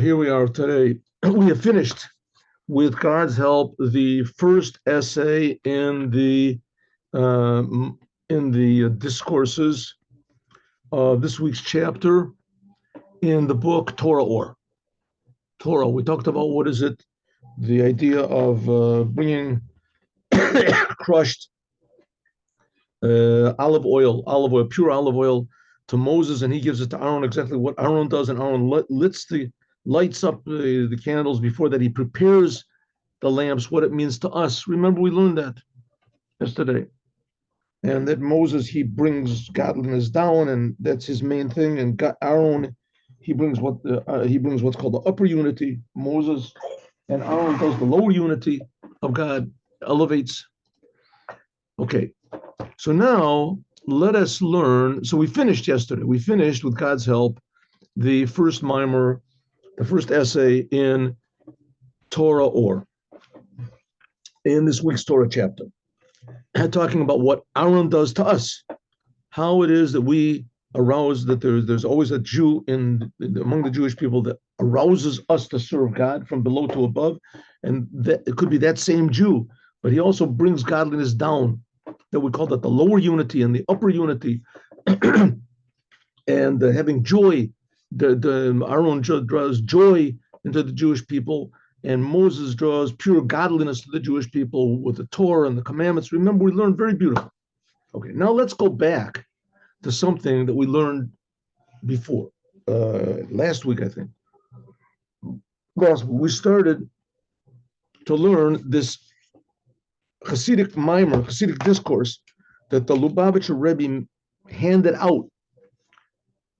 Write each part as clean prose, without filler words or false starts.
here we are today. We have finished, with God's help, the first essay uh, in the discourses of this week's chapter in the book Torah Or. Torah. We talked about what is it? The idea of bringing crushed olive oil, pure olive oil, to Moses, and he gives it to Aaron. Exactly what Aaron does, and Aaron lights up the candles. Before that, he prepares the lamps. What it means to us. Remember, we learned that yesterday, and that Moses, he brings godliness down, and that's his main thing. And Aaron, he brings what's called the upper unity. Moses and Aaron does the lower unity of God, elevates. Okay, so now let us learn. So we finished yesterday. We finished, with God's help, the first mimer, the first essay in Torah Or, in this week's Torah chapter, talking about what Aaron does to us, how it is that we arouse, that there's always a Jew among the Jewish people that arouses us to serve God from below to above, and that it could be that same Jew, but he also brings godliness down, that we call that the lower unity and the upper unity, and having joy. The Aaron draws joy into the Jewish people, and Moses draws pure godliness to the Jewish people with the Torah and the commandments. Remember, we learned very beautiful. Okay, now let's go back to something that we learned before, last week, I think. We started to learn this Hasidic mimer, Hasidic discourse that the Lubavitcher Rebbe handed out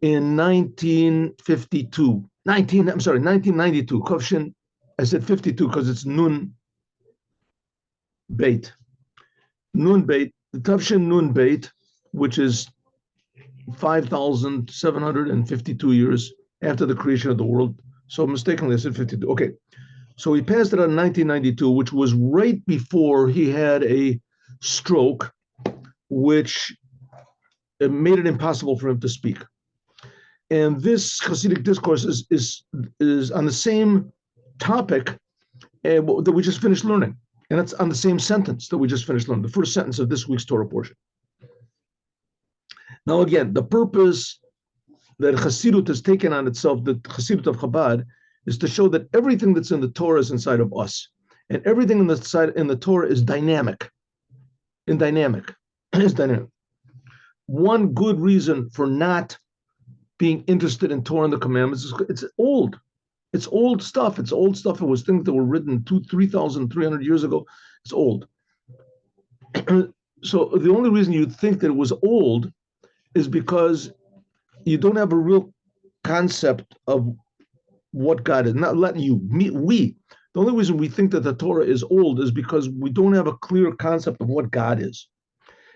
in 1992. 1992. Kovshin, I said 52 because it's Nun Beit. Nun Beit, the Tavshin Nun Beit, which is 5,752 years after the creation of the world. So mistakenly I said 52. Okay. So he passed it on in 1992, which was right before he had a stroke, which made it impossible for him to speak. And this Hasidic discourse is on the same topic that we just finished learning. And it's on the same sentence that we just finished learning, the first sentence of this week's Torah portion. Now, again, the purpose that Hasidut has taken on itself, the Hasidut of Chabad, is to show that everything that's in the Torah is inside of us, and everything in the Torah is dynamic. Is dynamic. One good reason for not being interested in Torah and the commandments is it's old. It's old stuff. It was things that were written 3,300 years ago. It's old. So the only reason you think that it was old is because you don't have a real concept of what God is. Not letting you, we. The only reason we think that the Torah is old is because we don't have a clear concept of what God is.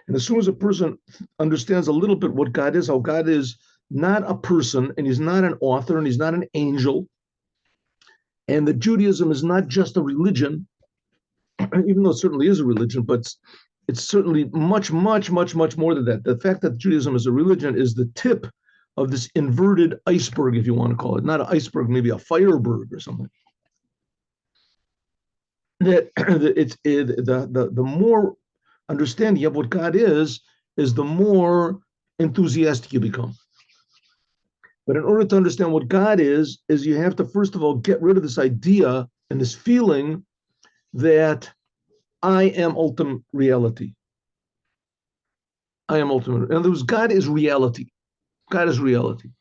And as soon as a person understands a little bit what God is, how God is not a person, and he's not an author, and he's not an angel, and that Judaism is not just a religion, even though it certainly is a religion, but it's certainly much, much, much, much more than that. The fact that Judaism is a religion is the tip of this inverted iceberg, if you want to call it. Not an iceberg, maybe a fireberg or something. That the more understanding of what God is the more enthusiastic you become. But in order to understand what God is you have to, first of all, get rid of this idea and this feeling that I am ultimate reality. I am ultimate. In other words, God is reality. God is reality.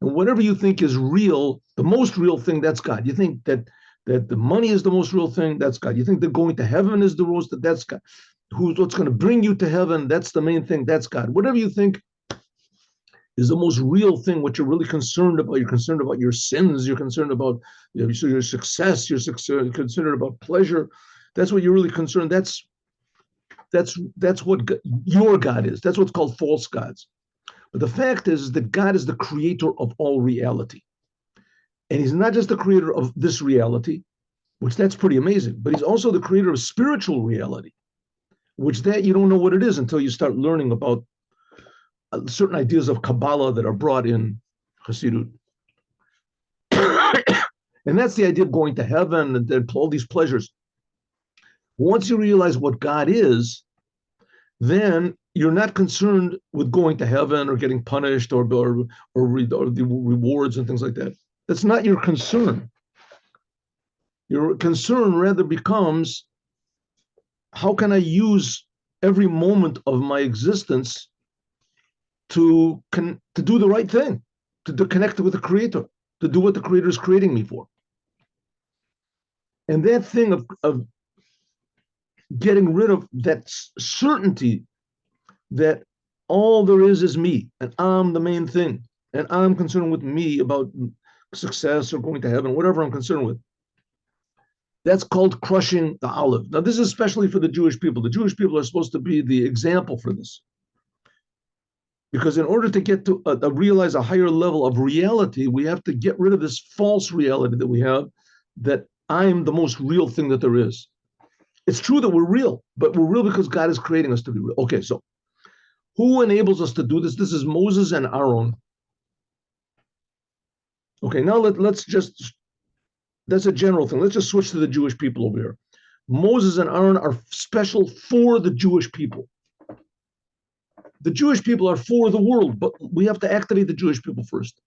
And whatever you think is real, the most real thing, that's God. You think that the money is the most real thing, that's God. You think that going to heaven is the most, that's God. What's going to bring you to heaven, that's the main thing, that's God. Whatever you think is the most real thing, what you're really concerned about. You're concerned about your sins, you're concerned about your success, you're concerned about pleasure. That's what you're really concerned. That's what your God is. That's what's called false gods. But the fact is that God is the creator of all reality. And he's not just the creator of this reality, which that's pretty amazing, but he's also the creator of spiritual reality, which that you don't know what it is until you start learning about certain ideas of Kabbalah that are brought in Hasidut. And that's the idea of going to heaven and all these pleasures. Once you realize what God is, then you're not concerned with going to heaven or getting punished or the rewards and things like that. That's not your concern. Your concern rather becomes, how can I use every moment of my existence to do the right thing, to connect with the Creator, to do what the Creator is creating me for. And that thing of getting rid of that certainty that all there is me, and I'm the main thing, and I'm concerned with me about success or going to heaven, whatever I'm concerned with. That's called crushing the olive. Now, this is especially for the Jewish people. The Jewish people are supposed to be the example for this. Because in order to get to realize a higher level of reality, we have to get rid of this false reality that we have, that I'm the most real thing that there is. It's true that we're real, but we're real because God is creating us to be real. Okay, so who enables us to do this? This is Moses and Aaron. Okay, now let's just, that's a general thing. Let's just switch to the Jewish people over here. Moses and Aaron are special for the Jewish people. The Jewish people are for the world, but we have to activate the Jewish people first.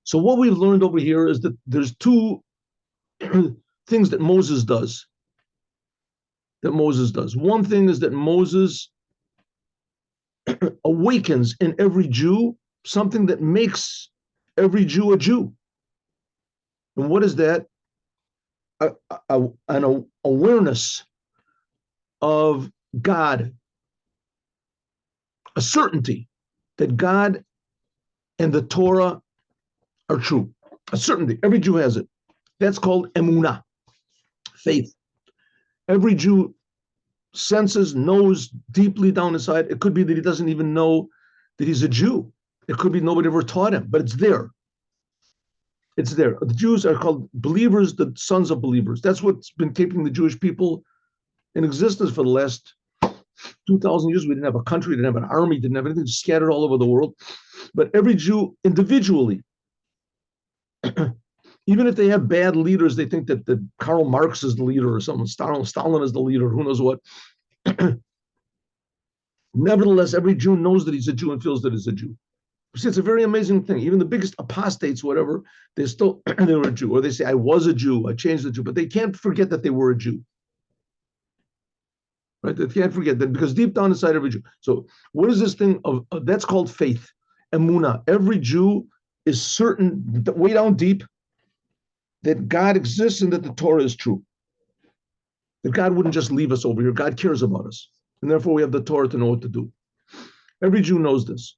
So what we've learned over here is that there's two things that Moses does. One thing is that Moses awakens in every Jew something that makes every Jew a Jew. And what is that? An awareness of God, a certainty that God and the Torah are true. A certainty. Every Jew has it. That's called emunah, faith. Every Jew senses, knows deeply down inside. It could be that he doesn't even know that he's a Jew. It could be nobody ever taught him, but it's there. It's there. The Jews are called believers, the sons of believers. That's what's been keeping the Jewish people in existence for the last 2,000 years. We didn't have a country, didn't have an army, didn't have anything, scattered all over the world. But every Jew individually, even if they have bad leaders, they think that Karl Marx is the leader or someone, Stalin is the leader, who knows what. Nevertheless, every Jew knows that he's a Jew and feels that he's a Jew. See, it's a very amazing thing. Even the biggest apostates, whatever, they were a Jew. Or they say, I was a Jew, I changed the Jew. But they can't forget that they were a Jew. Right? They can't forget that, because deep down inside every Jew. So what is this thing of that's called faith, emunah. Every Jew is certain, way down deep, that God exists and that the Torah is true. That God wouldn't just leave us over here. God cares about us. And therefore we have the Torah to know what to do. Every Jew knows this.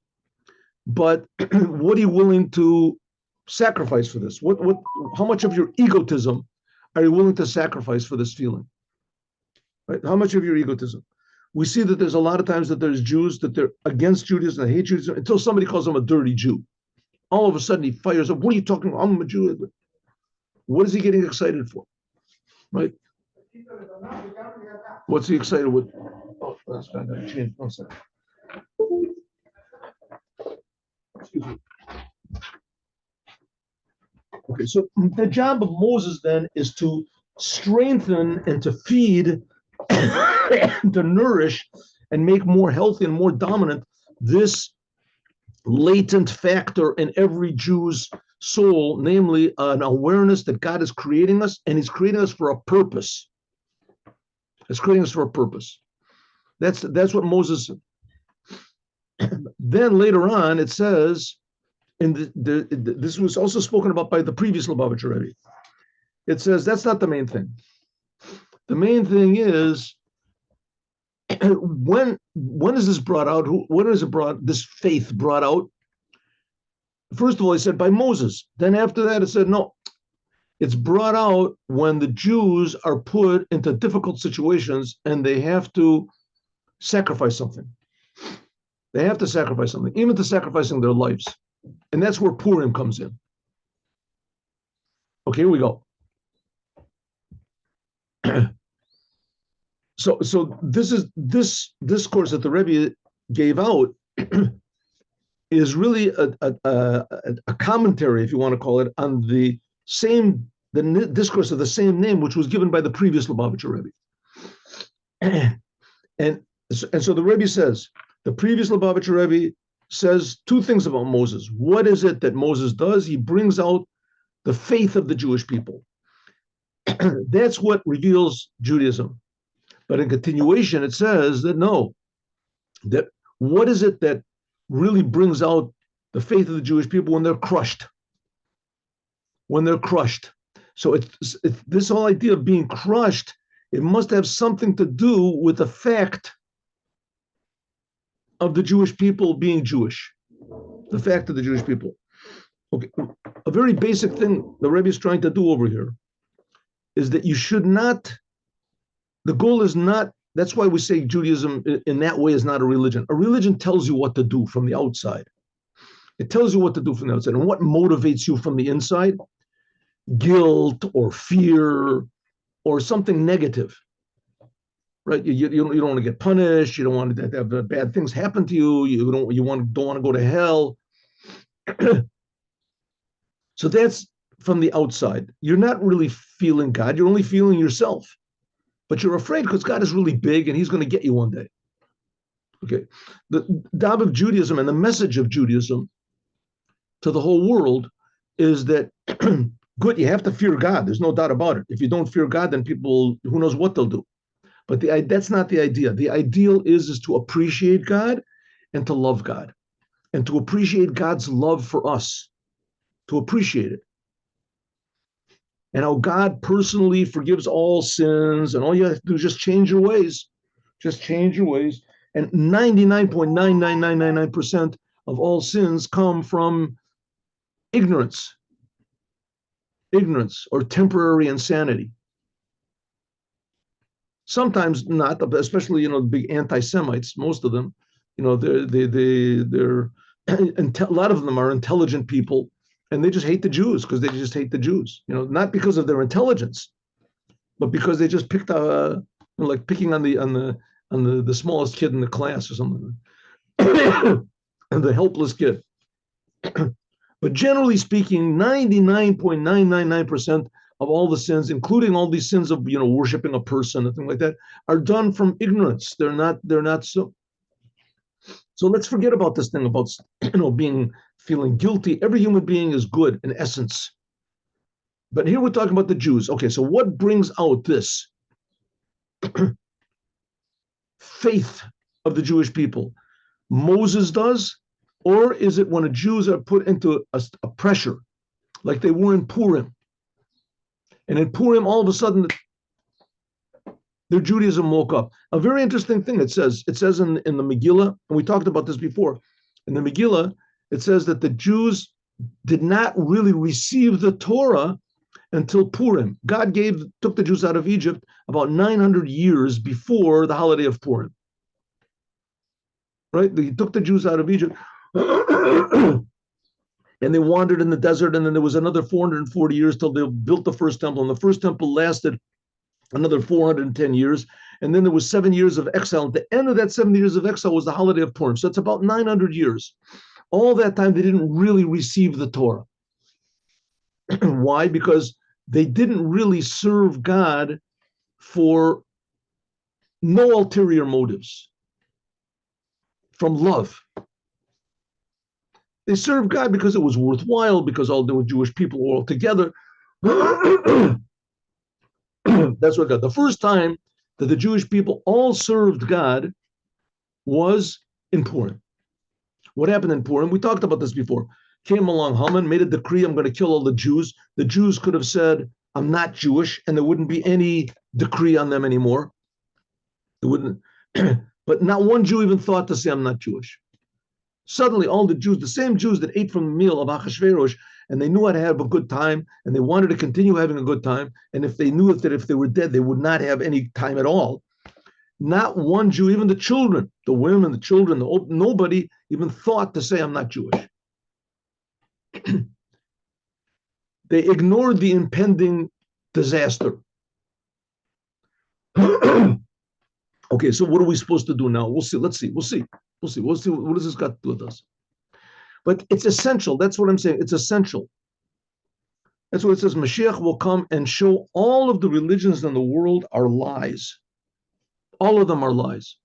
But what are you willing to sacrifice for this? How much of your egotism are you willing to sacrifice for this feeling? Right? How much of your egotism? We see that there's a lot of times that there's Jews that they're against Judaism, they hate Judaism, until somebody calls them a dirty Jew. All of a sudden he fires up. What are you talking about? I'm a Jew. What is he getting excited for? Right? What's he excited with? Oh, that's bad. I changed. One second. Excuse me. Okay, so the job of Moses then is to strengthen and to feed, and to nourish and make more healthy and more dominant this latent factor in every Jew's soul, namely an awareness that God is creating us, and he's creating us for a purpose. He's creating us for a purpose. That's what Moses said. Then later on, it says, and this was also spoken about by the previous Lubavitcher Rebbe. It says that's not the main thing. The main thing is, when is this brought out? When is it brought? This faith brought out? First of all, he said by Moses. Then after that, it said no. It's brought out when the Jews are put into difficult situations and they have to sacrifice something. They have to sacrifice something, even to sacrificing their lives. And that's where Purim comes in. Okay, here we go. So this discourse that the Rebbe gave out is really a commentary, if you want to call it, on the the discourse of the same name, which was given by the previous Lubavitcher Rebbe. and so the Rebbe says, the previous Lubavitcher Rebbe says two things about Moses. What is it that Moses does? He brings out the faith of the Jewish people. That's what reveals Judaism. But in continuation, it says that no, that what is it that really brings out the faith of the Jewish people when they're crushed? When they're crushed. So it's this whole idea of being crushed, it must have something to do with the fact of the Jewish people being Jewish. The fact of the Jewish people. Okay, a very basic thing the Rebbe is trying to do over here is that you should not, the goal is not, that's why we say Judaism in that way is not a religion. A religion tells you what to do from the outside. It tells you what to do from the outside. And what motivates you from the inside? Guilt or fear or something negative, right? You don't want to get punished. You don't want to have bad things happen to you. You don't want to go to hell. So that's from the outside. You're not really feeling God. You're only feeling yourself. But you're afraid because God is really big and he's going to get you one day. Okay. The job of Judaism and the message of Judaism to the whole world is that, good, you have to fear God. There's no doubt about it. If you don't fear God, then people, who knows what they'll do. But that's not the idea. The ideal is to appreciate God and to love God and to appreciate God's love for us, to appreciate it. And how God personally forgives all sins, and all you have to do is just change your ways. Just change your ways. And 99.99999% of all sins come from ignorance or temporary insanity. Sometimes not, especially, the big anti-Semites, most of them, they're a lot of them are intelligent people, and they just hate the Jews because they just hate the Jews, not because of their intelligence, but because they just picked like picking on the smallest kid in the class or something, and the helpless kid. But generally speaking, 99.999% of all the sins, including all these sins of worshiping a person and things like that, are done from ignorance. They're not so. So let's forget about this thing about feeling guilty. Every human being is good in essence. But here we're talking about the Jews. Okay, so what brings out this faith of the Jewish people? Moses does, or is it when the Jews are put into a pressure, like they were in Purim? And in Purim, all of a sudden, their Judaism woke up. A very interesting thing it says in the Megillah, and we talked about this before. In the Megillah, it says that the Jews did not really receive the Torah until Purim. God took the Jews out of Egypt about 900 years before the holiday of Purim. Right? He took the Jews out of Egypt, and they wandered in the desert, and then there was another 440 years till they built the first temple, and the first temple lasted another 410 years, and then there was 7 years of exile. At the end of that 7 years of exile was the holiday of Purim. So it's about 900 years. All that time, they didn't really receive the Torah. Why? Because they didn't really serve God for no ulterior motives, from love. They served God because it was worthwhile, because all the Jewish people were all together. That's what God. The first time that the Jewish people all served God was in Purim. What happened in Purim? We talked about this before. Came along Haman, made a decree, I'm going to kill all the Jews. The Jews could have said, I'm not Jewish, and there wouldn't be any decree on them anymore. It wouldn't. But not one Jew even thought to say, I'm not Jewish. Suddenly, all the Jews, the same Jews that ate from the meal of Achashverosh, and they knew how to have a good time, and they wanted to continue having a good time, and if they knew that if they were dead, they would not have any time at all. Not one Jew, even the children, the women, the children, nobody even thought to say, I'm not Jewish. They ignored the impending disaster. Okay, so what are we supposed to do now? We'll see. Let's see. We'll see. What does this got to do with us? But it's essential. That's what I'm saying. It's essential That's what it says. Mashiach will come and show all of the religions in the world are lies. All of them are lies.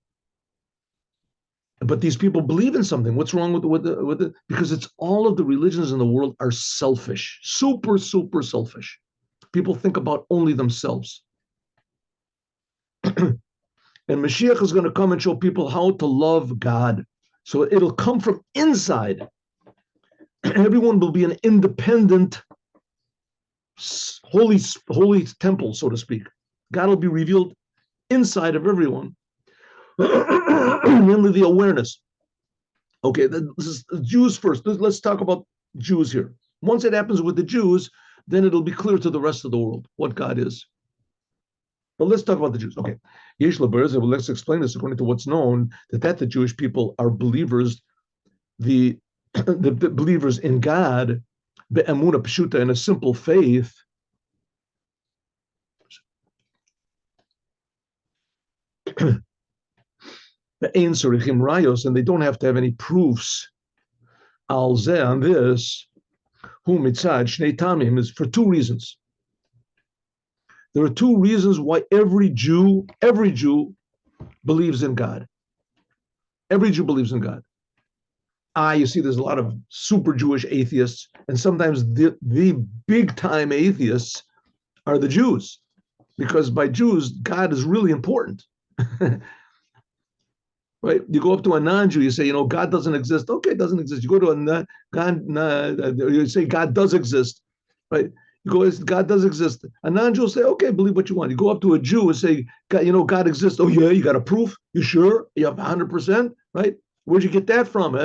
But these people believe in something. What's wrong with it? Because it's all of the religions in the world are selfish, super, super selfish. People think about only themselves. And Mashiach is going to come and show people how to love God. So it'll come from inside. Everyone will be an independent, holy temple, so to speak. God will be revealed inside of everyone. Mainly the awareness. Okay, this is Jews first. Let's talk about Jews here. Once it happens with the Jews, then it'll be clear to the rest of the world what God is. But let's talk about the Jews. Okay, let's explain this according to what's known, that the Jewish people are believers, the believers in God, be'emuna pshuta, in a simple faith. Ein sorichim rayos, and they don't have to have any proofs. Al zeh, on this, hu mitzad shnei tamim, is for two reasons. There are two reasons why every Jew believes in God. Every Jew believes in God. You see, there's a lot of super Jewish atheists, and sometimes the big time atheists are the Jews, because by Jews, God is really important. Right? You go up to a non-Jew, you say, God doesn't exist. Okay, it doesn't exist. You go to you say God does exist, right? You go, God does exist. A non-Jew will say, okay, believe what you want. You go up to a Jew and say, God exists. Oh yeah, you got a proof? You sure? You have 100%, right? Where'd you get that from?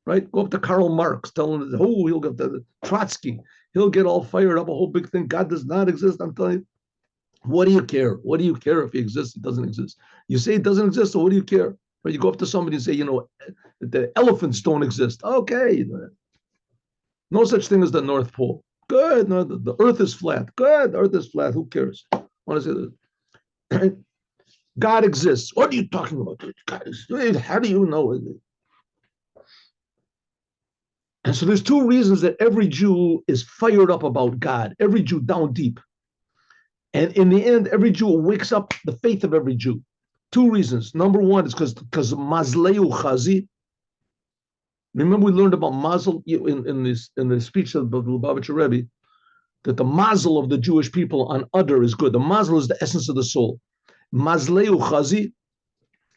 Right? Go up to Karl Marx, tell him, he'll get the Trotsky. He'll get all fired up, a whole big thing. God does not exist. I'm telling you. What do you care? What do you care if he exists? He doesn't exist. You say it doesn't exist, so what do you care? Right? You go up to somebody and say, the elephants don't exist. Okay. No such thing as the North Pole. Good. No, the Earth is flat. Good. The Earth is flat. Who cares? I want to say this. God exists. What are you talking about? God, how do you know? And so there's two reasons that every Jew is fired up about God. Every Jew down deep. And in the end, every Jew wakes up the faith of every Jew. Two reasons. Number one is because Mazleu Chazi. Remember, we learned about Mazel in the speech of the Lubavitcher Rebbe, that the Mazel of the Jewish people on Adar is good. The Mazel is the essence of the soul. Mazleu Chazi,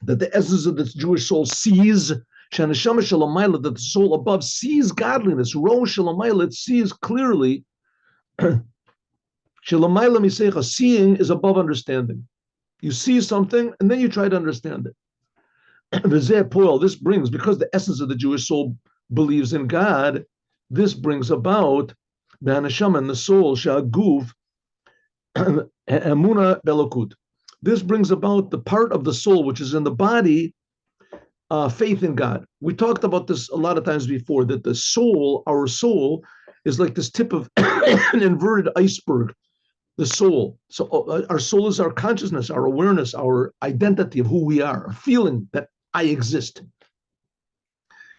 that the essence of the Jewish soul sees, Shanashama Shalamayla, that the soul above sees godliness. Rosh Shalamayla, it sees clearly. Shalamayla Misecha, seeing is above understanding. You see something, and then you try to understand it. This brings, because the essence of the Jewish soul believes in God, this brings about the Hanashama and the soul, Sha'aguv, Emuna Belokut. This brings about the part of the soul which is in the body, faith in God. We talked about this a lot of times before, that the soul, our soul, is like this tip of an inverted iceberg. The soul. So our soul is our consciousness, our awareness, our identity of who we are, a feeling that I exist.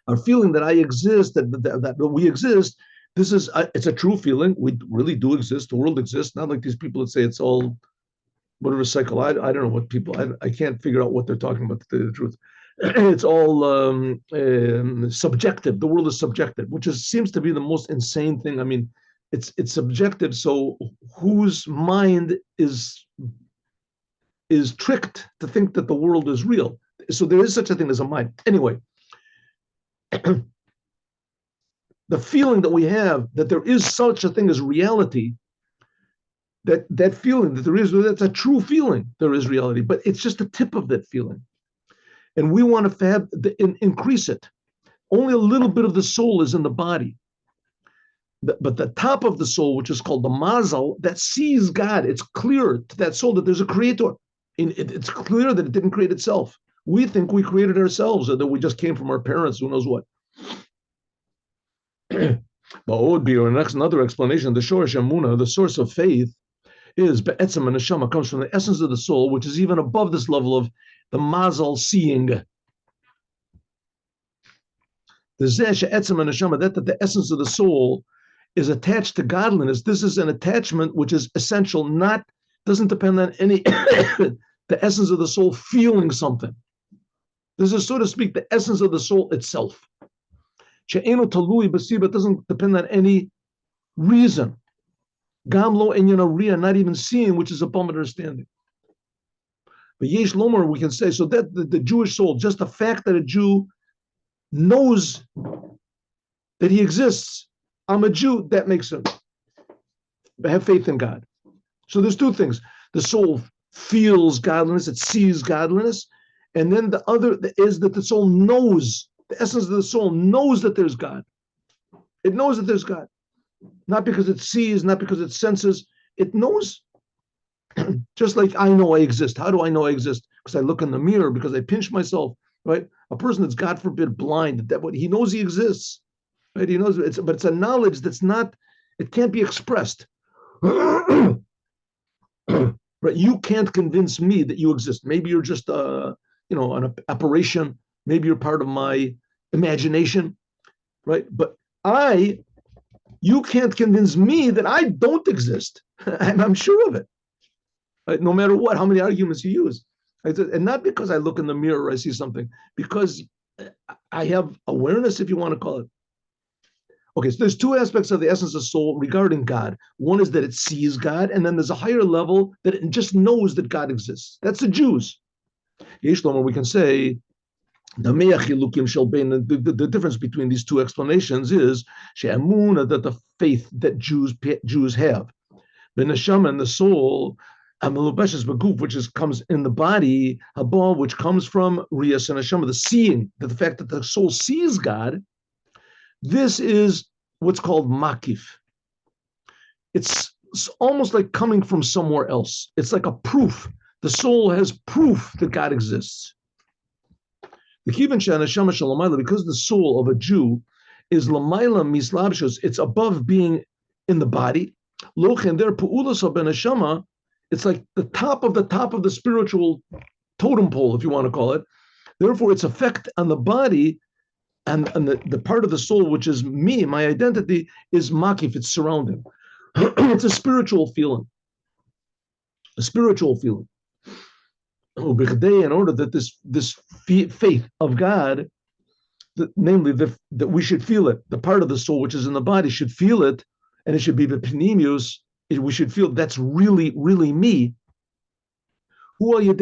Our feeling that I exist, that we exist. This is it's a true feeling. We really do exist. The world exists. Not like these people that say it's all whatever cycle. I don't know what people. I can't figure out what they're talking about, to tell you the truth. It's all subjective. The world is subjective, which seems to be the most insane thing. I mean, it's subjective. So whose mind is tricked to think that the world is real? So there is such a thing as a mind. Anyway, the feeling that we have that there is such a thing as reality, that feeling that there is, that's a true feeling. There is reality, but it's just a tip of that feeling, and we want to increase it. Only a little bit of the soul is in the body. But the top of the soul, which is called the Mazel, that sees God, it's clear to that soul that there's a creator. It's clear that it didn't create itself. We think we created ourselves, or that we just came from our parents, who knows what. But what would be another explanation? The Shoresh Emunah, the source of faith, is Be'etzem and Neshama, comes from the essence of the soul, which is even above this level of the Mazel seeing. The Zesh Etzem and Neshama, that the essence of the soul is attached to godliness, this is an attachment which is essential, doesn't depend on any the essence of the soul feeling something. This is, so to speak, the essence of the soul itself. She'enu talui b'siba, doesn't depend on any reason. Gamlo enyanariya, not even seeing, which is above understanding. But yesh lomer, we can say, so that the Jewish soul, just the fact that a Jew knows that he exists, I'm a Jew, that makes him have faith in God. So there's two things. The soul feels godliness, it sees godliness, and then the other is that the soul knows, the essence of the soul knows that there's God. It knows that there's God. Not because it sees, not because it senses, it knows. Just like I know I exist. How do I know I exist? Because I look in the mirror, because I pinch myself, right? A person that's, God forbid, blind, that what he knows he exists, right? He knows but it's a knowledge that's not, it can't be expressed. Right? You can't convince me that you exist. Maybe you're just an apparition. Maybe you're part of my imagination, right? But you can't convince me that I don't exist. I'm sure of it. Right? No matter what, how many arguments you use. And not because I look in the mirror, I see something, because I have awareness, if you want to call it. Okay, so there's two aspects of the essence of soul regarding God. One is that it sees God, and then there's a higher level that it just knows that God exists. That's the Jews. Yeshlomo, we can say, the difference between these two explanations is that the faith that Jews have. The neshama and the soul, which comes in the body, which comes from riyas and neshama, the seeing, the fact that the soul sees God. This is what's called makif. It's almost like coming from somewhere else. It's like a proof. The soul has proof that God exists. Because the soul of a Jew is lamayla mislabshus, it's above being in the body. It's like the top of the spiritual totem pole, if you want to call it. Therefore, its effect on the body and the part of the soul, which is me, my identity, is makif, it's surrounding. It's a spiritual feeling. A spiritual feeling. In order that this faith of God, namely that we should feel it, the part of the soul which is in the body should feel it, and it should be the panemius, we should feel that's really, really me. This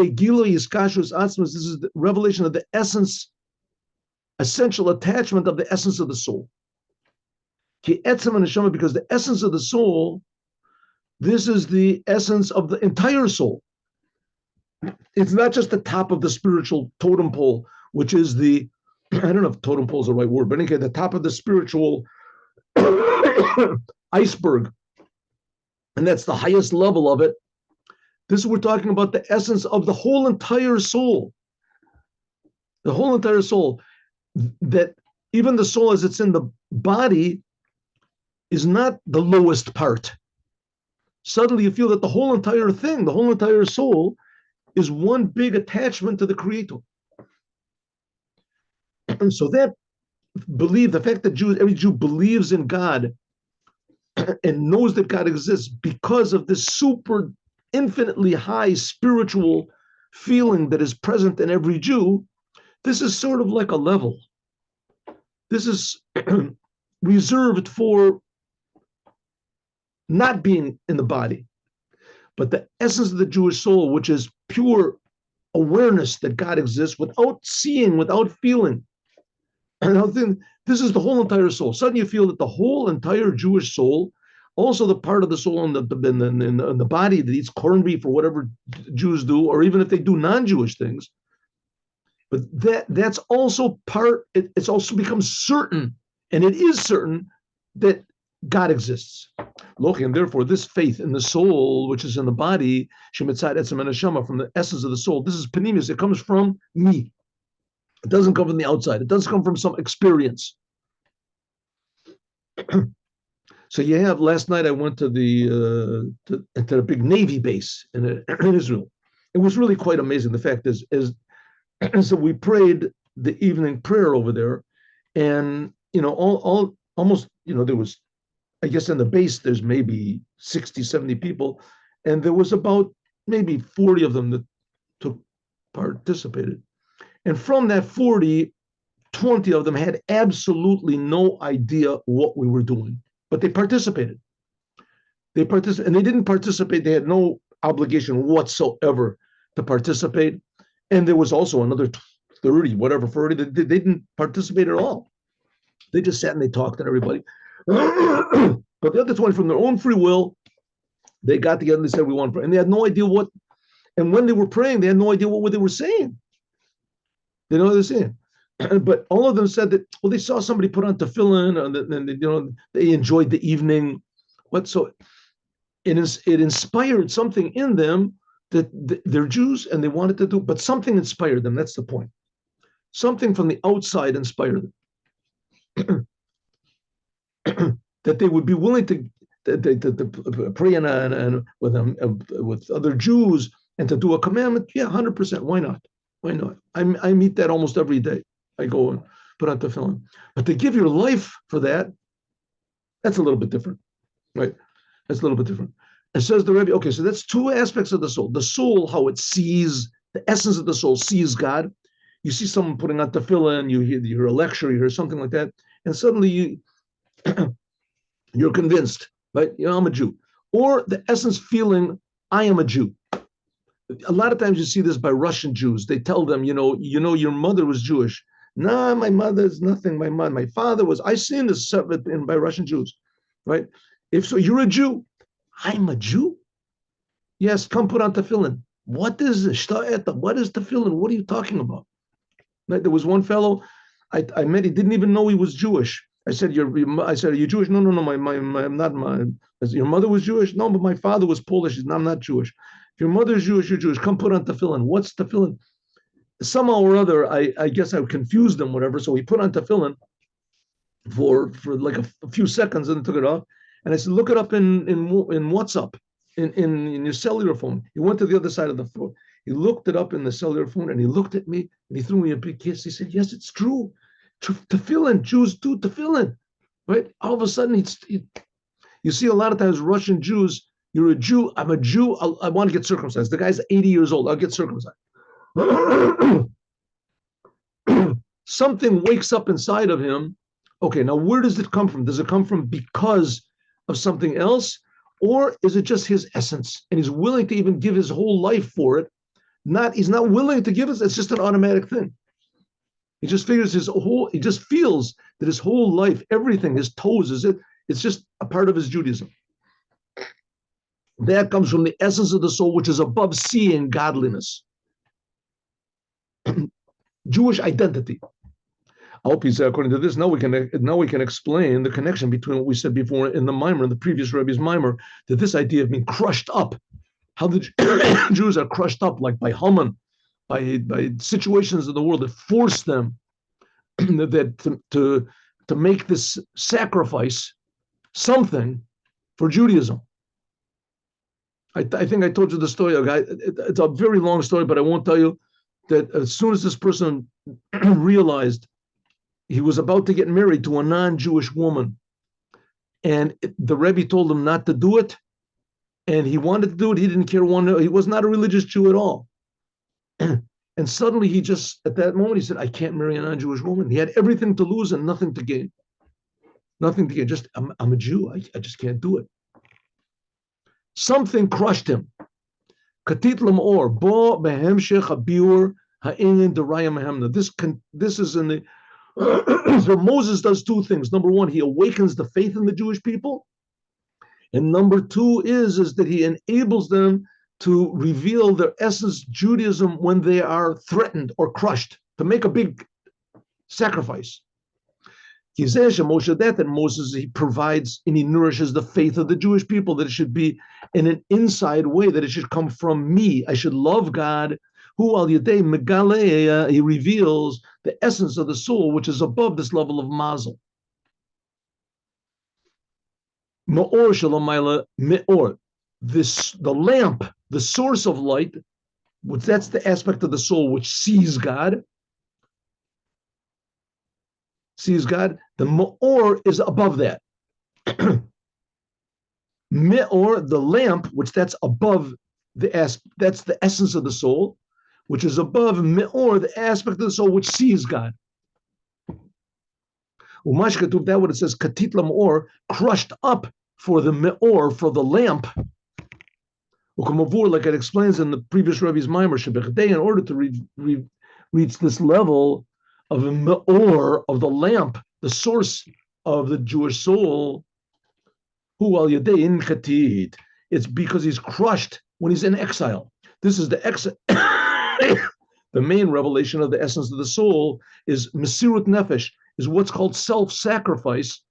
is the revelation of the essence, essential attachment of the essence of the soul. Because the essence of the soul, this is the essence of the entire soul. It's not just the top of the spiritual totem pole, which is I don't know if totem pole is the right word, but anyway, the top of the spiritual iceberg. And that's the highest level of it. This is, we're talking about the essence of the whole entire soul. The whole entire soul. That even the soul as it's in the body is not the lowest part. Suddenly you feel that the whole entire thing, the whole entire soul, is one big attachment to the Creator. And so that the fact that every Jew believes in God and knows that God exists because of this super infinitely high spiritual feeling that is present in every Jew, this is sort of like a level. This is reserved for not being in the body. But the essence of the Jewish soul, which is pure awareness that God exists without seeing, without feeling. And this is the whole entire soul. Suddenly you feel that the whole entire Jewish soul, also the part of the soul in the body that eats corned beef or whatever Jews do, or even if they do non-Jewish things, but that's also it's also becomes certain, and it is certain that God exists. And therefore, this faith in the soul, which is in the body, from the essence of the soul, this is panemius. It comes from me. It doesn't come from the outside. It doesn't come from some experience. So you have, last night I went to the big Navy base in Israel. It was really quite amazing. The fact is so we prayed the evening prayer over there, and almost there was I guess in the base, there's maybe 60, 70 people. And there was about maybe 40 of them that took participated. And from that 40, 20 of them had absolutely no idea what we were doing, but they participated. And they didn't participate. They had no obligation whatsoever to participate. And there was also another 30, whatever, 40, they didn't participate at all. They just sat and they talked to everybody. But the other 20, from their own free will, they got together and they said, we want to pray. And they had no idea what, and when they were praying, they had no idea what they were saying. They know what they're saying. But all of them said that, well, they saw somebody put on tefillin, and they enjoyed the evening. So it inspired something in them that they're Jews and they wanted to do, but something inspired them. That's the point. Something from the outside inspired them. That they would be willing to pray and with other Jews and to do a commandment. Yeah, 100%. Why not? Why not? I meet that almost every day. I go and put on tefillin. But to give your life for that, that's a little bit different, right? That's a little bit different. It says the Rebbe, okay, so that's two aspects of the soul. The soul, how it sees, the essence of the soul sees God. You see someone putting on tefillin, you hear a lecture, you hear something like that, and suddenly you're convinced, right? I'm a Jew. Or the essence feeling, I am a Jew. A lot of times you see this by Russian Jews. They tell them, your mother was Jewish. No, my mother's nothing. My father was. I've seen this by Russian Jews, right? If so, you're a Jew. I'm a Jew. Yes, come put on tefillin. What is this? What is tefillin? What are you talking about? Right? There was one fellow I met. He didn't even know he was Jewish. I said, are you Jewish? No. I'm not. Your mother was Jewish? No, but my father was Polish. No, I'm not Jewish. If your mother is Jewish, you're Jewish. Come put on tefillin. What's tefillin? Somehow or other, I guess I confused him, whatever. So he put on tefillin for like a few seconds and took it off. And I said, look it up in WhatsApp, in your cellular phone. He went to the other side of the phone. He looked it up in the cellular phone and he looked at me and he threw me a big kiss. He said, yes, it's true. Tefillin, Jews do tefillin, right? All of a sudden, you see a lot of times Russian Jews, you're a Jew, I'm a Jew, I want to get circumcised. The guy's 80 years old, I'll get circumcised. Something wakes up inside of him. Okay, now where does it come from? Does it come from because of something else? Or is it just his essence? And he's willing to even give his whole life for it. He's not willing to give it, it's just an automatic thing. He just figures he just feels that his whole life, everything, his toes, it's just a part of his Judaism. That comes from the essence of the soul, which is above seeing godliness. Jewish identity. I hope he's according to this. Now we can explain the connection between what we said before in the mimer, in the previous Rebbe's mimer, that this idea of being crushed up, how the Jews are crushed up, like by Haman, by situations in the world that force them to make this sacrifice something for Judaism. I think I told you the story. It's a very long story, but I won't tell you that as soon as this person realized he was about to get married to a non-Jewish woman, and the Rebbe told him not to do it, and he wanted to do it, he didn't care. He was not a religious Jew at all. And suddenly he just, at that moment, he said, I can't marry a non-Jewish woman. He had everything to lose and nothing to gain. Nothing to gain. Just, I'm a Jew. I just can't do it. Something crushed him. Katit lamor, bo behemshech habiur ha'inin deraya mehemna. This is in the, so Moses does two things. Number one, he awakens the faith in the Jewish people. And number two is that he enables them to reveal their essence, Judaism, when they are threatened or crushed, to make a big sacrifice. That Moses, he provides and he nourishes the faith of the Jewish people, that it should be in an inside way, that it should come from me. I should love God, who al yadei megaleya, he reveals the essence of the soul, which is above this level of mazel. Me'or shalamayla me'or. The lamp, the source of light, which that's the aspect of the soul which sees God. The ma'or is above that. Me'or, the lamp, which that's above that's the essence of the soul, which is above Me'or, the aspect of the soul which sees God. Umash Katuv, that what it says, Katit Lamor, crushed up for the Me'or, for the lamp. Like it explains in the previous Rebbe's Maimer, in order to reach this level of a Me'or, of the lamp, the source of the Jewish soul, who al yadein Katit, it's because he's crushed when he's in exile. This is the exile. The main revelation of the essence of the soul is Mesirut Nefesh, is what's called self-sacrifice.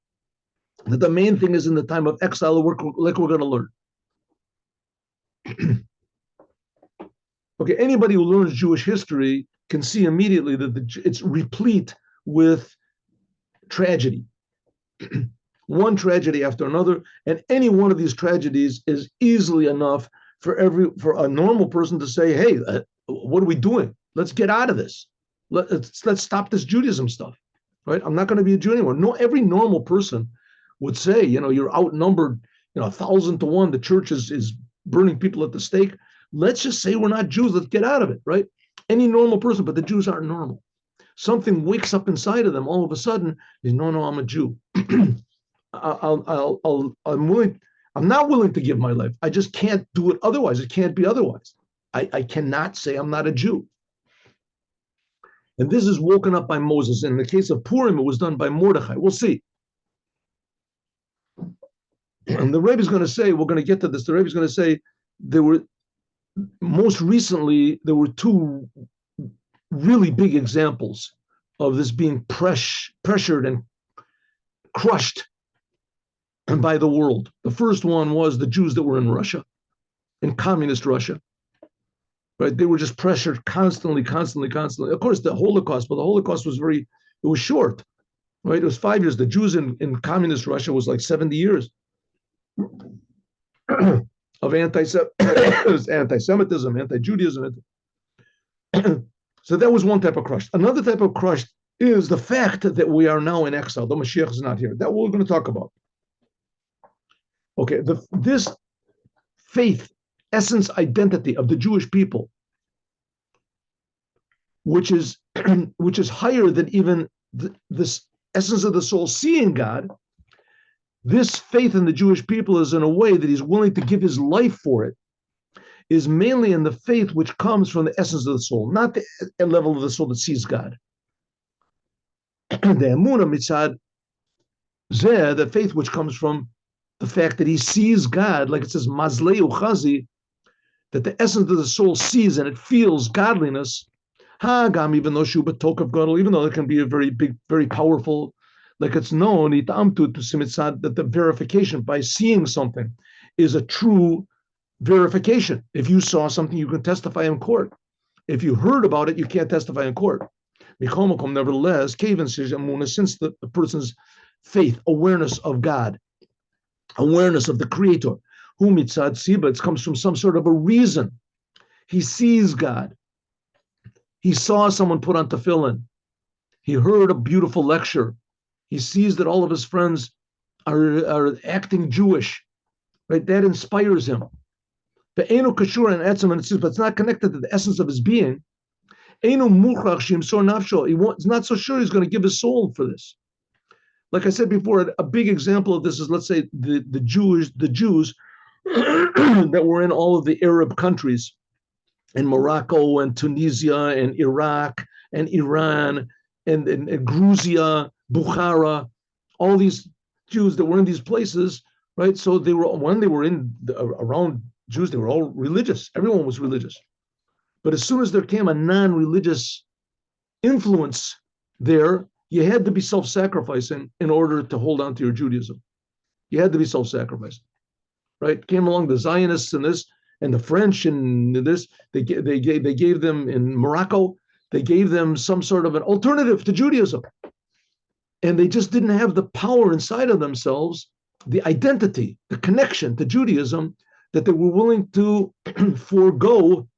That the main thing is in the time of exile, like we're going to learn. Okay, anybody who learns Jewish history can see immediately that it's replete with tragedy. One tragedy after another, and any one of these tragedies is easily enough for a normal person to say, "Hey, what are we doing? Let's get out of this. Let's stop this Judaism stuff." Right? I'm not going to be a Jew anymore. No, every normal person would say, you're outnumbered, 1,000 to 1. The church is burning people at the stake. Let's just say we're not Jews. Let's get out of it. Right? Any normal person, but the Jews aren't normal. Something wakes up inside of them all of a sudden. No, I'm a Jew. I'm willing. I'm not willing to give my life. I just can't do it otherwise. It can't be otherwise. I cannot say I'm not a Jew. And this is woken up by Moses. In the case of Purim, it was done by Mordechi. We'll see. And the Rebbe is going to say, we're going to get to this. The Rebbe is going to say most recently, there were two really big examples of this being pressured and crushed by the world. The first one was the Jews that were in Russia, in communist Russia. Right? They were just pressured constantly. Of course, the Holocaust, but the Holocaust was it was short. Right? It was 5 years. The Jews in communist Russia was like 70 years of anti-Semitism, anti-Judaism. So that was one type of crush. Another type of crush is the fact that we are now in exile. The Moshiach is not here. That we're going to talk about. Okay, this faith, essence, identity of the Jewish people, which is higher than even this essence of the soul seeing God. This faith in the Jewish people is in a way that he's willing to give his life for it, is mainly in the faith which comes from the essence of the soul, not the level of the soul that sees God. The emunah mitzad zeh, the faith which comes from the fact that he sees God, like it says, mazlei uchazi, that the essence of the soul sees and it feels godliness. Hagam, even though shuba tokav gadol, even though it can be a very big, very powerful, like it's known, that the verification by seeing something is a true verification. If you saw something, you can testify in court. If you heard about it, you can't testify in court. Nevertheless, since the person's faith, awareness of God, awareness of the Creator, it comes from some sort of a reason. He sees God. He saw someone put on tefillin. He heard a beautiful lecture. He sees that all of his friends are acting Jewish, right? That inspires him. But it's not connected to the essence of his being. He's not so sure he's going to give his soul for this. Like I said before, a big example of this is, let's say, the Jews that were in all of the Arab countries, in Morocco and Tunisia and Iraq and Iran and Georgia, Bukhara, all these Jews that were in these places, right? So when they were around Jews, they were all religious. Everyone was religious. But as soon as there came a non-religious influence there, you had to be self-sacrificing in order to hold on to your Judaism. You had to be self-sacrificing, right? Came along the Zionists and this, and the French and this. They gave them in Morocco. They gave them some sort of an alternative to Judaism, and they just didn't have the power inside of themselves, the identity, the connection to Judaism, that they were willing to forego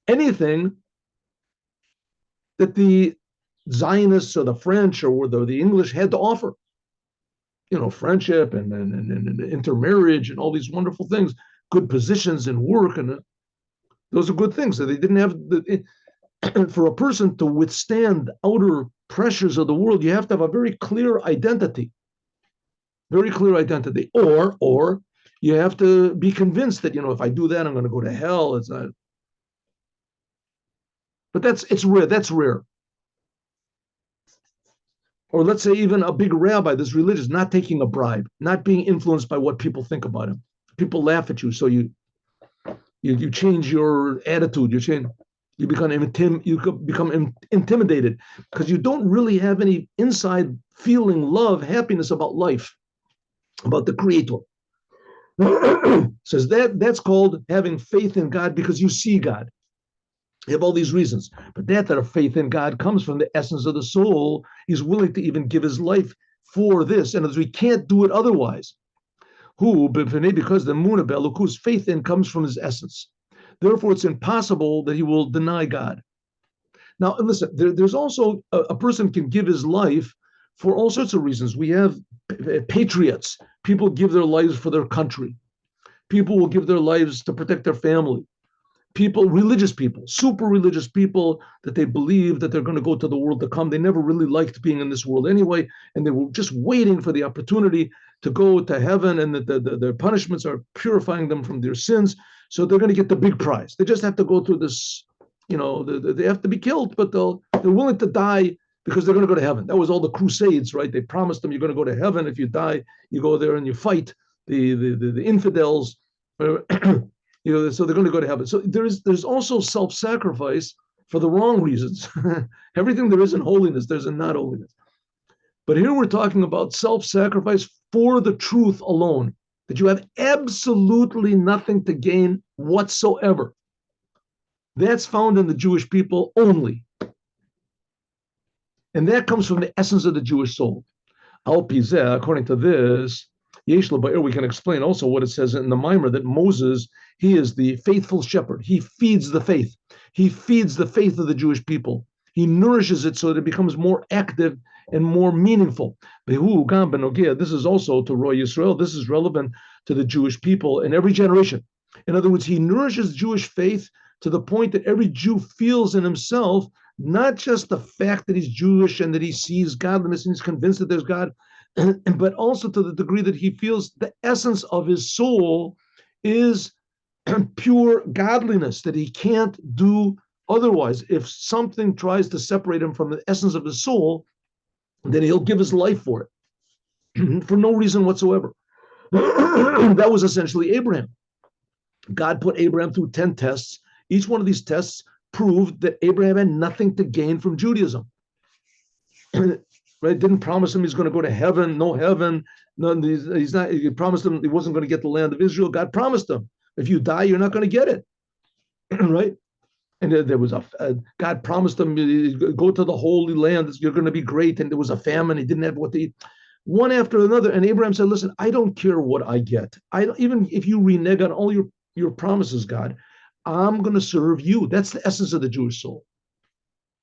anything that the Zionists or the French or the English had to offer. friendship and intermarriage and all these wonderful things, good positions in work, and those are good things. So they didn't have for a person to withstand the outer pressures of the world, you have to have a very clear identity, or you have to be convinced that if I do that, I'm going to go to hell. It's not, but it's rare. That's rare. Or let's say even a big rabbi that's religious, not taking a bribe, not being influenced by what people think about him. People laugh at you, so you change your attitude. You become intimidated because you don't really have any inside feeling, love, happiness about life, about the Creator. Says that's called having faith in God because you see God. You have all these reasons, but that a faith in God comes from the essence of the soul. He's willing to even give his life for this, and as we can't do it otherwise. Because the Muna Beluku's faith in comes from his essence. Therefore, it's impossible that he will deny God. Now, listen, there's also a person can give his life for all sorts of reasons. We have patriots. People give their lives for their country. People will give their lives to protect their family. Religious people, super religious people that they believe that they're going to go to the world to come. They never really liked being in this world anyway, and they were just waiting for the opportunity to go to heaven, and that their punishments are purifying them from their sins. So they're going to get the big prize. They just have to go through this, they have to be killed, but they're willing to die because they're going to go to heaven. That was all the Crusades, right? They promised them you're going to go to heaven. If you die, you go there and you fight the infidels. So they're going to go to heaven. So there's also self-sacrifice for the wrong reasons. Everything there is in holiness, there's in not holiness. But here we're talking about self-sacrifice for the truth alone, that you have absolutely nothing to gain whatsoever. That's found in the Jewish people only. And that comes from the essence of the Jewish soul. Al Pizeh, according to this, we can explain also what it says in the Mimer, that Moses, he is the faithful shepherd. He feeds the faith. He feeds the faith of the Jewish people. He nourishes it so that it becomes more active and more meaningful. This is also to Roy Yisrael. This is relevant to the Jewish people in every generation. In other words, he nourishes Jewish faith to the point that every Jew feels in himself not just the fact that he's Jewish and that he sees godliness and he's convinced that there's God, but also to the degree that he feels the essence of his soul is pure godliness, that he can't do otherwise. If something tries to separate him from the essence of his soul, then he'll give his life for it for no reason whatsoever. That was essentially Abraham. God put Abraham through 10 tests. Each one of these tests proved that Abraham had nothing to gain from Judaism. Right? Didn't promise him he's going to go to heaven, no heaven. He's not. He promised him he wasn't going to get the land of Israel. God promised him, if you die, you're not going to get it. Right? And there was God promised him, go to the Holy Land, you're going to be great. And there was a famine. He didn't have what to eat. One after another. And Abraham said, listen, I don't care what I get. Even if you renege on all your promises, God, I'm going to serve you. That's the essence of the Jewish soul.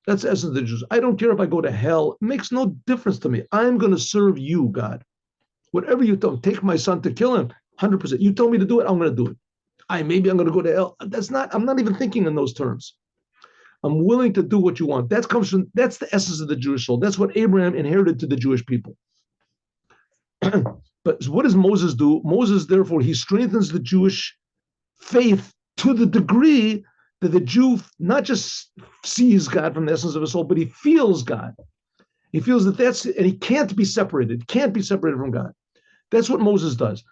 That's the essence of the Jews. I don't care if I go to hell. It makes no difference to me. I'm going to serve you, God. Whatever you tell me, take my son to kill him, 100%. You told me to do it, I'm going to do it. Maybe I'm going to go to hell. I'm not even thinking in those terms. I'm willing to do what you want. That's the essence of the Jewish soul. That's what Abraham inherited to the Jewish people. But what does Moses do? Moses, therefore, he strengthens the Jewish faith to the degree that the Jew not just sees God from the essence of his soul, but he feels God. He feels and he can't be separated. Can't be separated from God. That's what Moses does.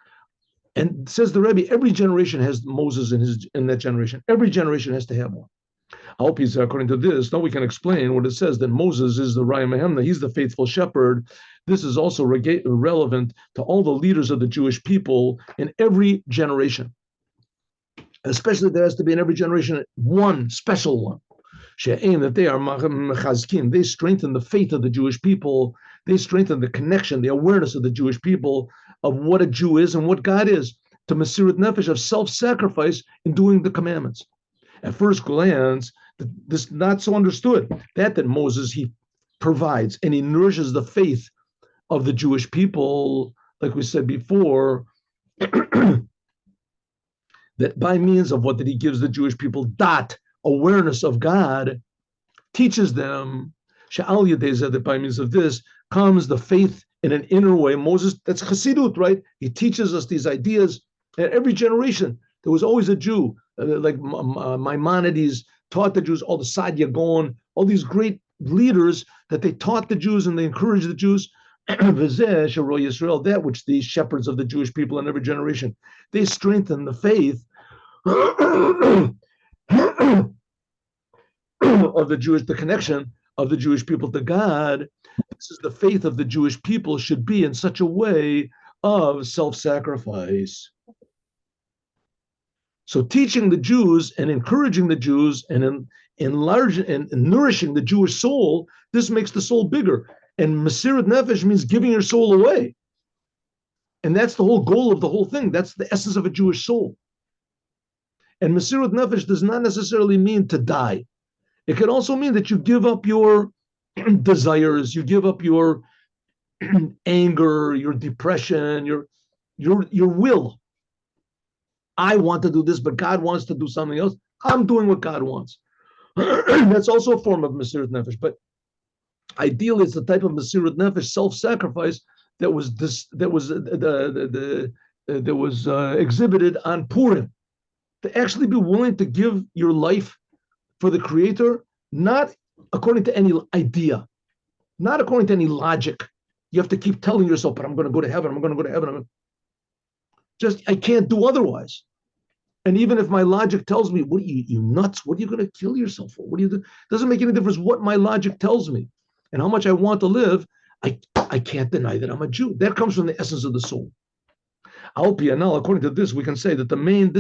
And says the Rebbe, every generation has Moses in that generation. Every generation has to have one. I hope he's according to this. Now we can explain what it says that Moses is the Raya Mahemna. He's the faithful shepherd. This is also relevant to all the leaders of the Jewish people in every generation. Especially there has to be in every generation one special one. That they are mechazkin. They strengthen the faith of the Jewish people. They strengthen the connection, the awareness of the Jewish people of what a Jew is and what God is, to Mesirat Nefesh, of self-sacrifice in doing the commandments. At first glance, this not so understood. That Moses, he provides and he nourishes the faith of the Jewish people like we said before, that by means of what that he gives the Jewish people, awareness of God, teaches them, that by means of this comes the faith in an inner way. Moses, that's Chassidut, right? He teaches us these ideas. At every generation, there was always a Jew, like Maimonides taught the Jews, all the Sadia Gaon, all these great leaders that they taught the Jews and they encouraged the Jews. That which these shepherds of the Jewish people in every generation, they strengthen the faith of the connection of the Jewish people to God. This is the faith of the Jewish people should be in such a way of self-sacrifice. So teaching the Jews and encouraging the Jews and enlarging and nourishing the Jewish soul, this makes the soul bigger. And Mesirat Nefesh means giving your soul away. And that's the whole goal of the whole thing. That's the essence of a Jewish soul. And Mesirat Nefesh does not necessarily mean to die. It can also mean that you give up your desires, you give up your anger, your depression, your will. I want to do this, but God wants to do something else. I'm doing what God wants. That's also a form of Mesirat Nefesh. But ideally, it's the type of Mesirat Nefesh, self-sacrifice, that was exhibited on Purim. To actually be willing to give your life for the Creator, not according to any idea, not according to any logic. You have to keep telling yourself, but I'm going to go to heaven, I'm going to go to heaven. I can't do otherwise. And even if my logic tells me, what are you nuts? What are you going to kill yourself for? What do you do? Doesn't make any difference what my logic tells me and how much I want to live. I can't deny that I'm a Jew. That comes from the essence of the soul. Now, according to this, we can say that the main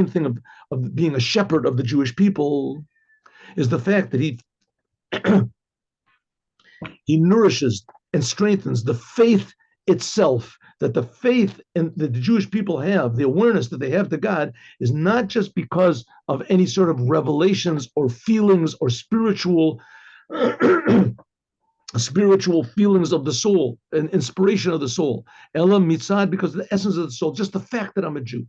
thing of being a shepherd of the Jewish people is the fact that he nourishes and strengthens the faith itself, that the faith that the Jewish people have, the awareness that they have to God, is not just because of any sort of revelations or feelings or spiritual feelings of the soul and inspiration of the soul. Elam mitzad, because of the essence of the soul, just the fact that I'm a Jew.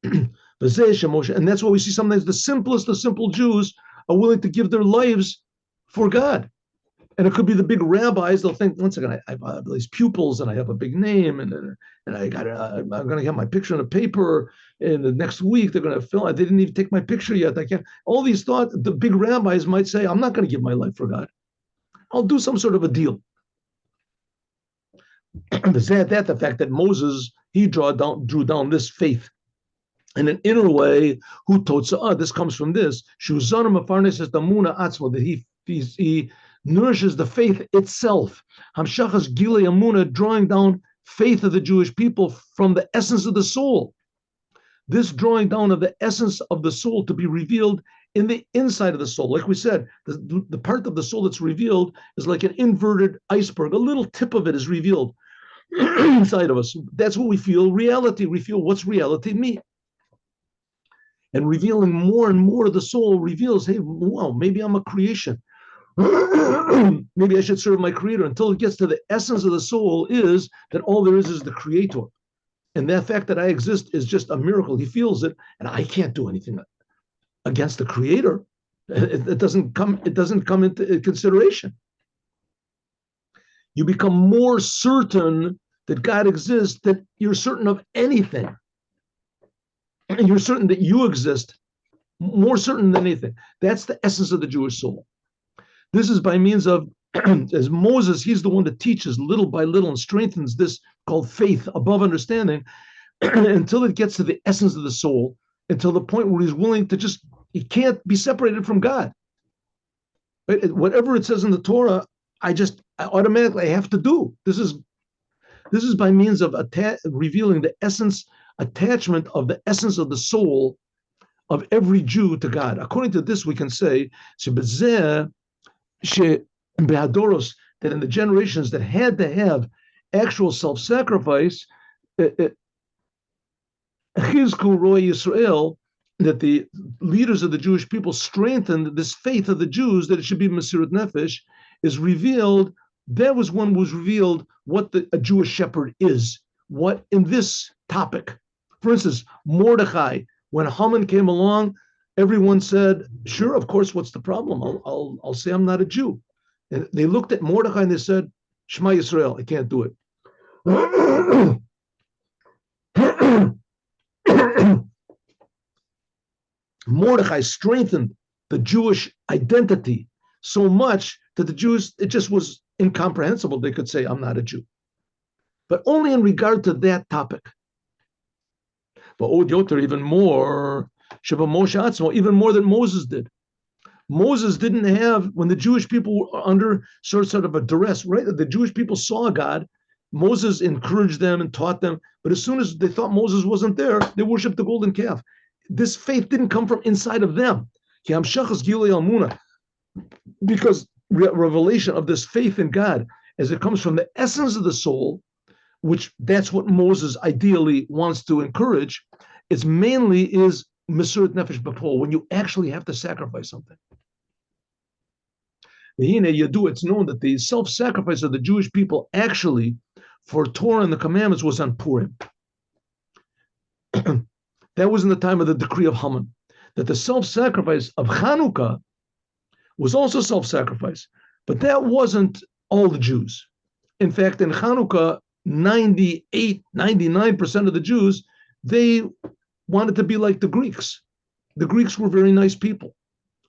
And that's why we see sometimes the simple Jews are willing to give their lives for God. And it could be the big rabbis. They'll think, once again, I have these pupils and I have a big name, and I'm going to get my picture in a paper. And the next week they're going to film. They didn't even take my picture yet. I can't. All these thoughts. The big rabbis might say, I'm not going to give my life for God. I'll do some sort of a deal. The fact that Moses, he drew down this faith in an inner way. Who totzah? This comes from this. That he nourishes the faith itself. Hamshachas Gilei Amuna, drawing down faith of the Jewish people from the essence of the soul. This drawing down of the essence of the soul to be revealed in the inside of the soul. Like we said, the part of the soul that's revealed is like an inverted iceberg. A little tip of it is revealed inside of us. That's what we feel reality. We feel what's reality, me. And revealing more and more of the soul reveals, hey, wow, maybe I'm a creation. Maybe I should serve my Creator, until it gets to the essence of the soul is that all there is the Creator. And that fact that I exist is just a miracle. He feels it, and I can't do anything against the Creator. It doesn't come into consideration. You become more certain that God exists than you're certain of anything. And you're certain that you exist, more certain than anything. That's the essence of the Jewish soul. This is by means of, as Moses, he's the one that teaches little by little and strengthens this called faith above understanding until it gets to the essence of the soul, until the point where he's willing to he can't be separated from God. Right? Whatever it says in the Torah, I automatically have to do. This is by means of revealing the attachment of the essence of the soul of every Jew to God. According to this, we can say, that in the generations that had to have actual self-sacrifice, that the leaders of the Jewish people strengthened this faith of the Jews that it should be Mesirat Nefesh, is revealed That was when was revealed what a Jewish shepherd is. What in this topic, for instance, Mordechi, when Haman came along, everyone said, "Sure, of course. What's the problem? I'll say I'm not a Jew." And they looked at Mordechi and they said, "Shema Yisrael, I can't do it." Mordechai strengthened the Jewish identity so much that the Jews, it just was incomprehensible. They could say, I'm not a Jew. But only in regard to that topic. But Od Yoter, even more, Sheba Moshe Atzmo, even more than Moses did. Moses didn't have, when the Jewish people were under sort of a duress, right? The Jewish people saw God. Moses encouraged them and taught them. But as soon as they thought Moses wasn't there, they worshiped the golden calf. This faith didn't come from inside of them. Because revelation of this faith in God, as it comes from the essence of the soul, which that's what Moses ideally wants to encourage, it's mainly is Mesirat Nefesh B'Pol, when you actually have to sacrifice something. It's known that the self-sacrifice of the Jewish people actually for Torah and the commandments was on Purim. That was in the time of the decree of Haman, that the self-sacrifice of Chanukah was also self-sacrifice, but that wasn't all the Jews. In fact, in Chanukah, 99% of the Jews, they wanted to be like the Greeks. The Greeks were very nice people.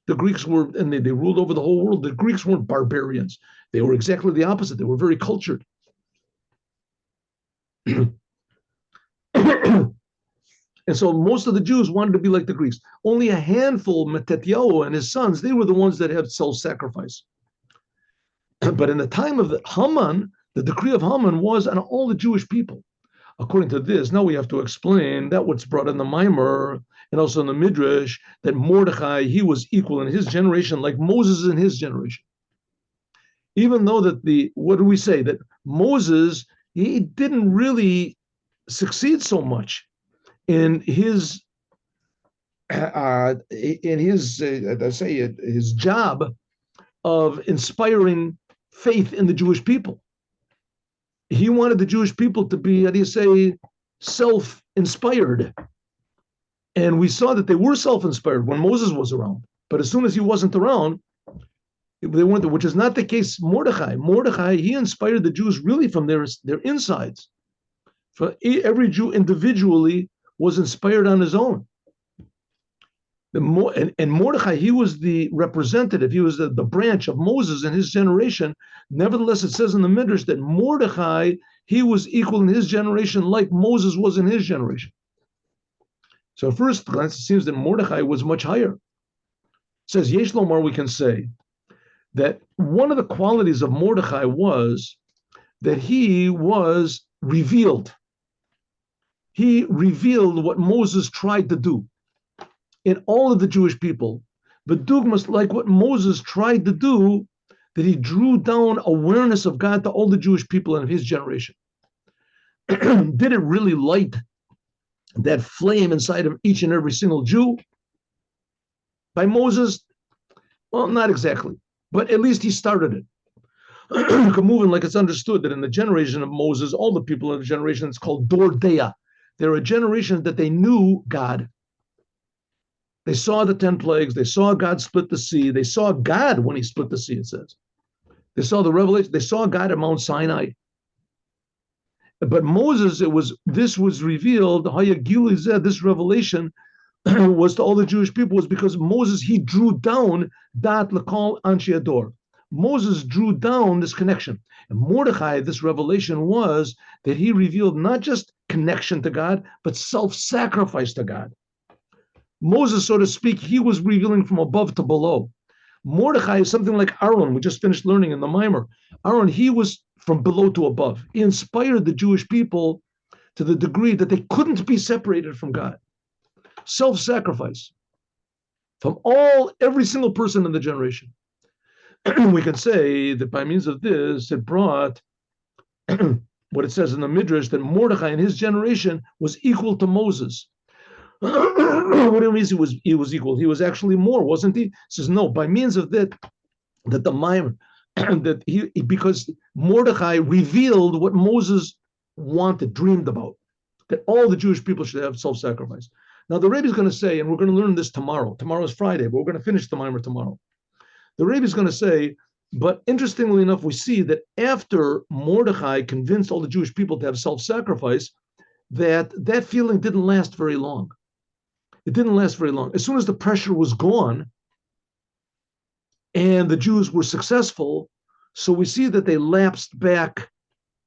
The Greeks were, and they ruled over the whole world. The Greeks weren't barbarians. They were exactly the opposite. They were very cultured. And so most of the Jews wanted to be like the Greeks. Only a handful, Matetyahu and his sons, they were the ones that had self-sacrifice. But in the time of Haman, the decree of Haman was on all the Jewish people. According to this, now we have to explain that what's brought in the Maimer and also in the Midrash, that Mordechai, he was equal in his generation like Moses in his generation. Even though that what do we say? That Moses, he didn't really succeed so much in his his job of inspiring faith in the Jewish people. He wanted the Jewish people to be, self-inspired. And we saw that they were self-inspired when Moses was around. But as soon as he wasn't around, they weren't, which is not the case Mordechai. Mordechai, he inspired the Jews really from their insides. For every Jew individually was inspired on his own. And Mordechai, he was the representative, he was the branch of Moses in his generation. Nevertheless, it says in the Midrash that Mordechai, he was equal in his generation like Moses was in his generation. So at first glance, it seems that Mordechai was much higher. It says, Yesh Lomar, we can say that one of the qualities of Mordechai was that he was revealed. He revealed what Moses tried to do in all of the Jewish people. But dugmas, like what Moses tried to do, that he drew down awareness of God to all the Jewish people in his generation. Did it really light that flame inside of each and every single Jew? By Moses? Well, not exactly. But at least he started it. Moving like it's understood that in the generation of Moses, all the people in the generation, it's called Dor Deah. They're a generation that they knew God. They saw the 10 plagues. They saw God split the sea. They saw God when he split the sea, it says. They saw the revelation. They saw God at Mount Sinai. But Moses, this was revealed, this revelation was to all the Jewish people, was because Moses, he drew down Dat L'Kol Anshe Ador. Moses drew down this connection. And Mordechai, this revelation was that he revealed not just connection to God, but self-sacrifice to God. Moses, so to speak, he was revealing from above to below. Mordechai is something like Aaron. We just finished learning in the Mimer. Aaron, he was from below to above. He inspired the Jewish people to the degree that they couldn't be separated from God. Self-sacrifice from every single person in the generation. We can say that by means of this, it brought what it says in the Midrash, that Mordechai in his generation was equal to Moses. What do you mean he was equal? He was actually more, wasn't he? He says, no, by means of that the Maimer, that because Mordechai revealed what Moses wanted, dreamed about, that all the Jewish people should have self-sacrifice. Now the Rebbe is going to say, and we're going to learn this tomorrow. Tomorrow is Friday, but we're going to finish the Mimer tomorrow. The Rebbe is going to say, but interestingly enough, we see that after Mordechai convinced all the Jewish people to have self-sacrifice, that feeling didn't last very long. It didn't last very long. As soon as the pressure was gone and the Jews were successful, so we see that they lapsed back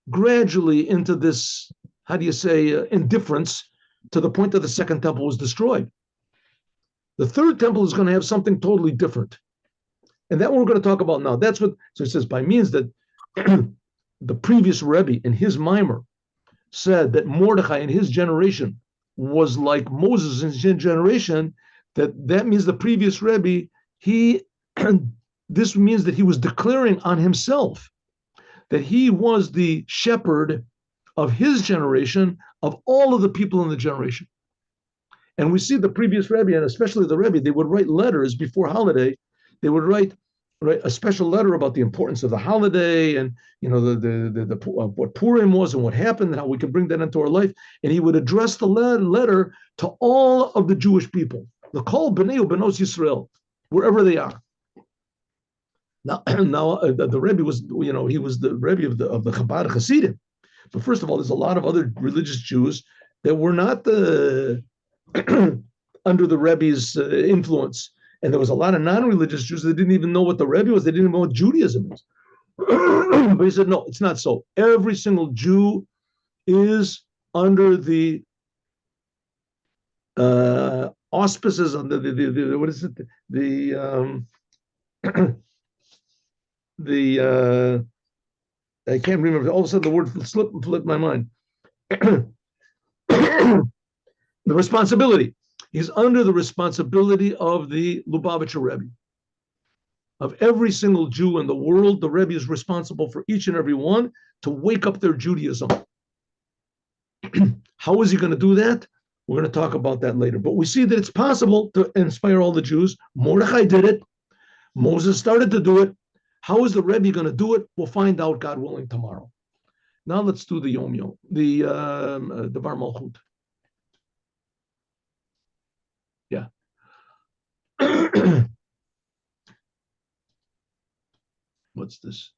gradually into this, how do you say, indifference, to the point that the second temple was destroyed. The third temple is going to have something totally different. And that one we're going to talk about now. That's what, so it says, by means that the previous Rebbe in his mimer said that Mordechai in his generation was like Moses in his generation, that means the previous Rebbe, this means that he was declaring on himself that he was the shepherd of his generation, of all of the people in the generation. And we see the previous Rebbe, and especially the Rebbe, they would write letters before holiday. They would write a special letter about the importance of the holiday, and what Purim was and what happened, and how we could bring that into our life. And he would address the letter to all of the Jewish people, the Kol Bnei Ubenos Yisrael, wherever they are. Now, the Rebbe was, he was the Rebbe of the Chabad Hasidim. But first of all, there's a lot of other religious Jews that were not under the Rebbe's influence. And there was a lot of non-religious Jews that didn't even know what the Rebbe was. They didn't even know what Judaism is. But he said, no, it's not so. Every single Jew is under the auspices, under the what is it? I can't remember. All of a sudden, the word flipped my mind. The responsibility. He's under the responsibility of the Lubavitcher Rebbe. Of every single Jew in the world, the Rebbe is responsible for each and every one to wake up their Judaism. How is he going to do that? We're going to talk about that later. But we see that it's possible to inspire all the Jews. Mordechai did it. Moses started to do it. How is the Rebbe going to do it? We'll find out, God willing, tomorrow. Now let's do the Yom Yom, the Bar Malchut. Yeah. What's this?